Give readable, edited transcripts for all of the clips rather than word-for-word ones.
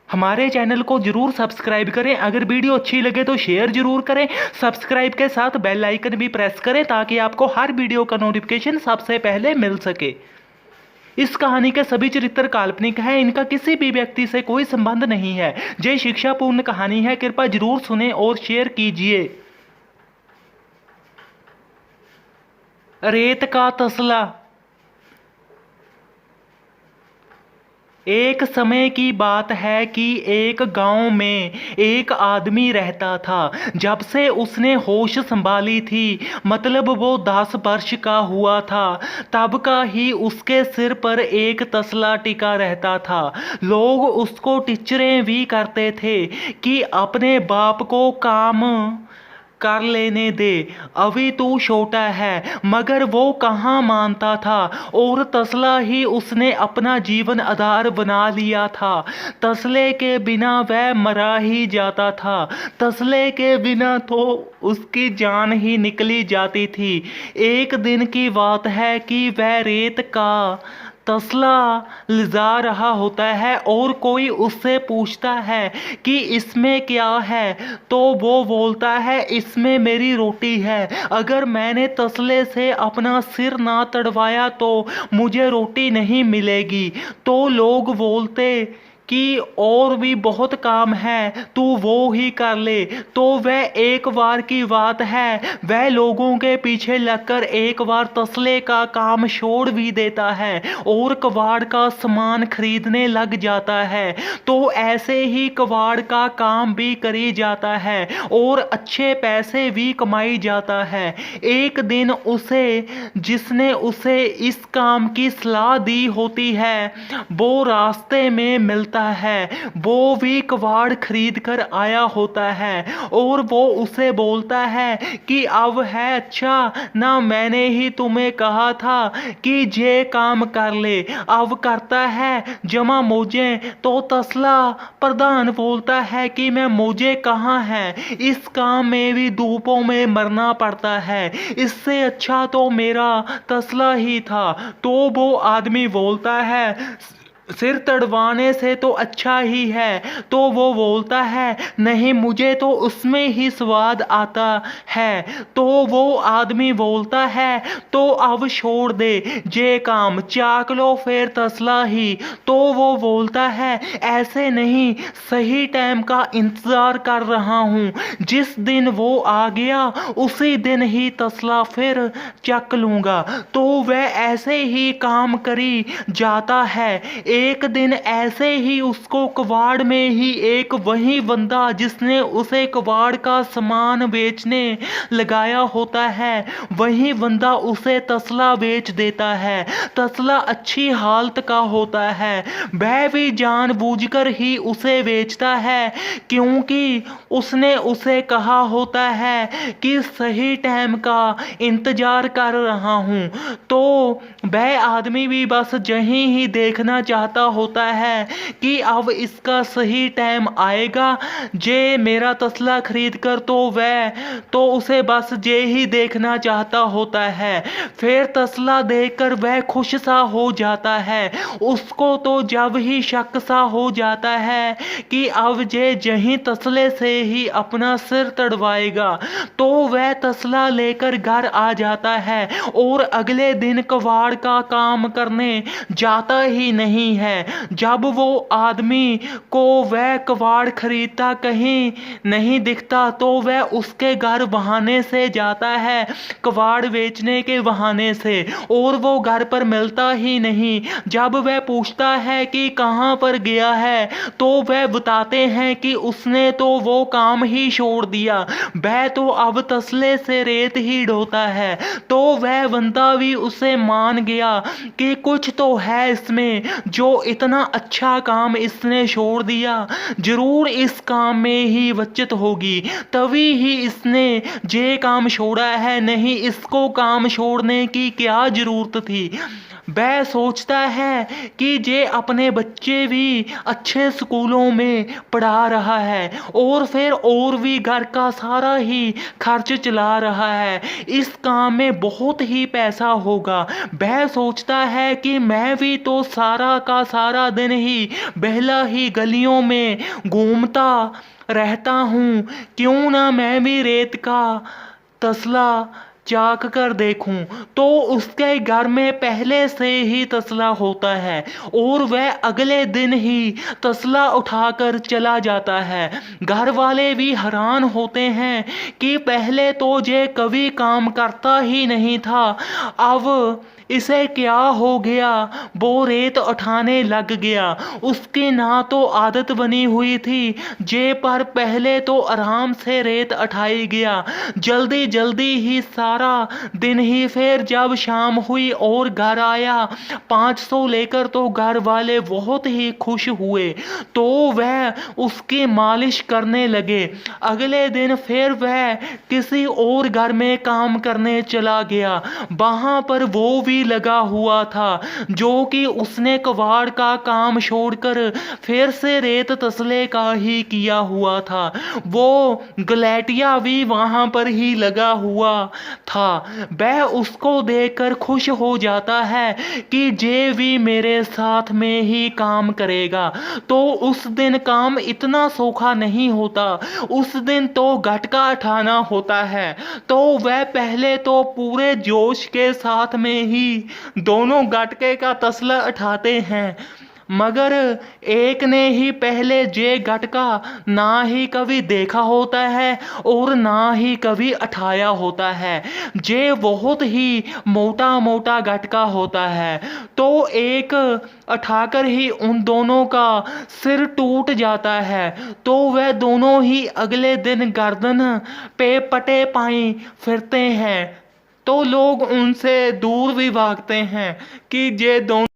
हमारे चैनल को जरूर सब्सक्राइब करें। अगर वीडियो अच्छी लगे तो शेयर जरूर करें। सब्सक्राइब के साथ बेल आइकन भी प्रेस करें ताकि आपको हर वीडियो का नोटिफिकेशन सबसे पहले मिल सके। इस कहानी के सभी चरित्र काल्पनिक हैं। इनका किसी भी व्यक्ति से कोई संबंध नहीं है। ये शिक्षापूर्ण कहानी है। कृपया जरूर सुने और शेयर कीजिए। रेत का तसला। एक समय की बात है कि एक गांव में एक आदमी रहता था। जब से उसने होश संभाली थी, मतलब वो 10 वर्ष का हुआ था, तब का ही उसके सिर पर एक तसला टिका रहता था। लोग उसको टिचरें भी करते थे कि अपने बाप को काम कर लेने दे, अभी तू छोटा है। मगर वो कहाँ मानता था और तसला ही उसने अपना जीवन आधार बना लिया था। तसले के बिना वह मरा ही जाता था। तसले के बिना तो उसकी जान ही निकली जाती थी। एक दिन की बात है कि वह रेत का तसला लिजा रहा होता है और कोई उससे पूछता है कि इसमें क्या है, तो वो बोलता है इसमें मेरी रोटी है। अगर मैंने तसले से अपना सिर ना तड़वाया तो मुझे रोटी नहीं मिलेगी। तो लोग बोलते कि और भी बहुत काम है, तू वो ही कर ले। तो वह एक बार की बात है, वह लोगों के पीछे लगकर एक बार तसले का काम छोड़ भी देता है और कबाड़ का सामान खरीदने लग जाता है। तो ऐसे ही कबाड़ का काम भी करी जाता है और अच्छे पैसे भी कमाई जाता है। एक दिन उसे जिसने उसे इस काम की सलाह दी होती है, वो रास्ते में मिलता है। वो भी कबाड़ खरीद कर आया होता है और वो उसे बोलता है कि अब है अच्छा ना, मैंने ही तुम्हें कहा था कि ये काम कर ले, अब करता है जमा मोजे। तो तसला प्रधान बोलता है कि मैं मोजे कहाँ है, इस काम में भी धूपों में मरना पड़ता है, इससे अच्छा तो मेरा तसला ही था। तो वो आदमी बोलता है सिर तड़वाने से तो अच्छा ही है। तो वो बोलता है नहीं, मुझे तो उसमें ही स्वाद आता है। तो वो आदमी बोलता है तो अब छोड़ दे ये काम, चाक लो फिर तसला ही। तो वो बोलता है ऐसे नहीं, सही टाइम का इंतजार कर रहा हूँ, जिस दिन वो आ गया उसी दिन ही तसला फिर चक लूँगा। तो वह ऐसे ही काम करी जाता है। एक दिन ऐसे ही उसको कबाड़ में ही एक वही बंदा जिसने उसे कबाड़ का सामान बेचने लगाया होता है, वही बंदा उसे तसला बेच देता है। तसला अच्छी हालत का होता है। वह भी जानबूझकर ही उसे बेचता है क्योंकि उसने उसे कहा होता है कि सही टाइम का इंतजार कर रहा हूँ। तो वह आदमी भी बस यही ही देखना चाहता होता है कि अब इसका सही टाइम आएगा, जे मेरा तसला खरीद कर तो उसे बस ये ही देखना चाहता होता है। फिर तसला देखकर वह खुश सा हो जाता है। उसको तो जब ही शक सा हो जाता है कि अब ये यही तसले से ही अपना सिर तड़वाएगा, तो वह तसला लेकर घर आ जाता है और अगले दिन कबाड़ का काम करने जाता ही नहीं है। जब वो आदमी को वह कबाड़ खरीदता कहीं नहीं दिखता तो वह उसके घर बहाने से जाता है, कबाड़ बेचने के बहाने से, और वो घर पर मिलता ही नहीं। जब वह पूछता है कि कहाँ पर गया है तो वह बताते हैं कि उसने तो वो काम ही छोड़ दिया, वह तो अब तसले से रेत ही ढोता है। तो वह बंदा भी उसे मान गया कि कुछ तो है इसमें, जो इतना अच्छा काम इसने छोड़ दिया, जरूर इस काम में ही बचत होगी, तभी ही इसने ये काम छोड़ा है, नहीं इसको काम छोड़ने की क्या जरूरत थी। वह सोचता है कि जे अपने बच्चे भी अच्छे स्कूलों में पढ़ा रहा है और फिर और भी घर का सारा ही खर्च चला रहा है, इस काम में बहुत ही पैसा होगा। वह सोचता है कि मैं भी तो सारा का सारा दिन ही बहला ही गलियों में घूमता रहता हूँ, क्यों ना मैं भी रेत का तसला चाक कर देखूं। तो उसके घर में पहले से ही तसला होता है और वह अगले दिन ही तसला उठाकर चला जाता है। घर वाले भी हैरान होते हैं कि पहले तो ये कभी काम करता ही नहीं था, अब इसे क्या हो गया, वो रेत उठाने लग गया। उसकी ना तो आदत बनी हुई थी जे पर पहले तो आराम से रेत उठाई गया, जल्दी जल्दी ही सारा दिन ही। फिर जब शाम हुई और घर आया 500 लेकर तो घर वाले बहुत ही खुश हुए, तो वह उसकी मालिश करने लगे। अगले दिन फिर वह किसी और घर में काम करने चला गया, वहां पर वो भी लगा हुआ था, जो कि उसने कबाड़ का काम छोड़कर फिर से रेत तसले का ही किया हुआ था। वो गलेटिया भी वहां पर ही लगा हुआ था। वह उसको देखकर खुश हो जाता है कि जे भी मेरे साथ में ही काम करेगा। तो उस दिन काम इतना सोखा नहीं होता, उस दिन तो गटका उठाना होता है। तो वह पहले तो पूरे जोश के साथ में ही दोनों गटके का तसला उठाते हैं, मगर एक ने ही पहले जे गटका ना ही कभी देखा होता है और ना ही कभी उठाया होता है। जे बहुत ही मोटा मोटा गटका होता है, तो एक उठाकर ही उन दोनों का सिर टूट जाता है। तो वह दोनों ही अगले दिन गर्दन पे पटे पाई फिरते हैं, तो लोग उनसे दूर भी भागते हैं कि ये दोनों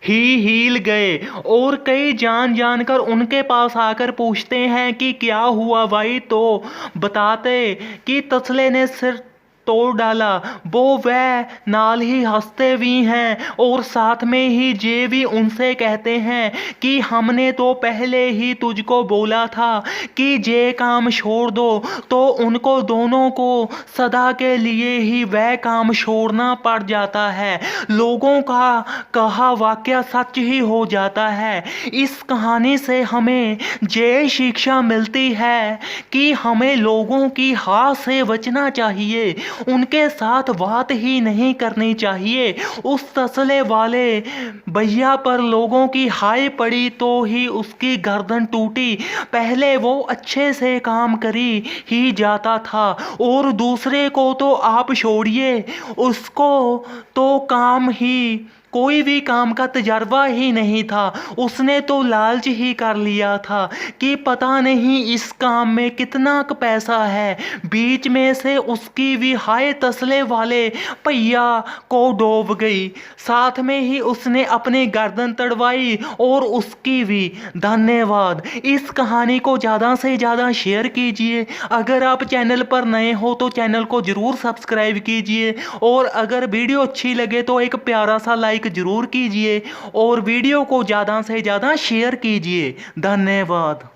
ही हिल गए। और कई जान जानकर उनके पास आकर पूछते हैं कि क्या हुआ भाई, तो बताते कि तसले ने सिर तोड़ डाला। वो वह नाल ही हंसते भी हैं और साथ में ही जे भी उनसे कहते हैं कि हमने तो पहले ही तुझको बोला था कि जे काम छोड़ दो। तो उनको दोनों को सदा के लिए ही वह काम छोड़ना पड़ जाता है। लोगों का कहा वाक्य सच ही हो जाता है। इस कहानी से हमें ये शिक्षा मिलती है कि हमें लोगों की हाँ से बचना चाहिए, उनके साथ बात ही नहीं करनी चाहिए। उस तसले वाले भैया पर लोगों की हाय पड़ी तो ही उसकी गर्दन टूटी। पहले वो अच्छे से काम करी ही जाता था और दूसरे को तो आप छोड़िए, उसको तो काम ही कोई भी काम का तजर्बा ही नहीं था। उसने तो लालच ही कर लिया था कि पता नहीं इस काम में कितना पैसा है। बीच में से उसकी भी हाय तसले वाले भैया को डूब गई, साथ में ही उसने अपनी गर्दन तड़वाई और उसकी भी। धन्यवाद। इस कहानी को ज़्यादा से ज़्यादा शेयर कीजिए। अगर आप चैनल पर नए हो तो चैनल को ज़रूर सब्सक्राइब कीजिए, और अगर वीडियो अच्छी लगे तो एक प्यारा सा लाइक जरूर कीजिए और वीडियो को ज़्यादा से ज़्यादा शेयर कीजिए। धन्यवाद।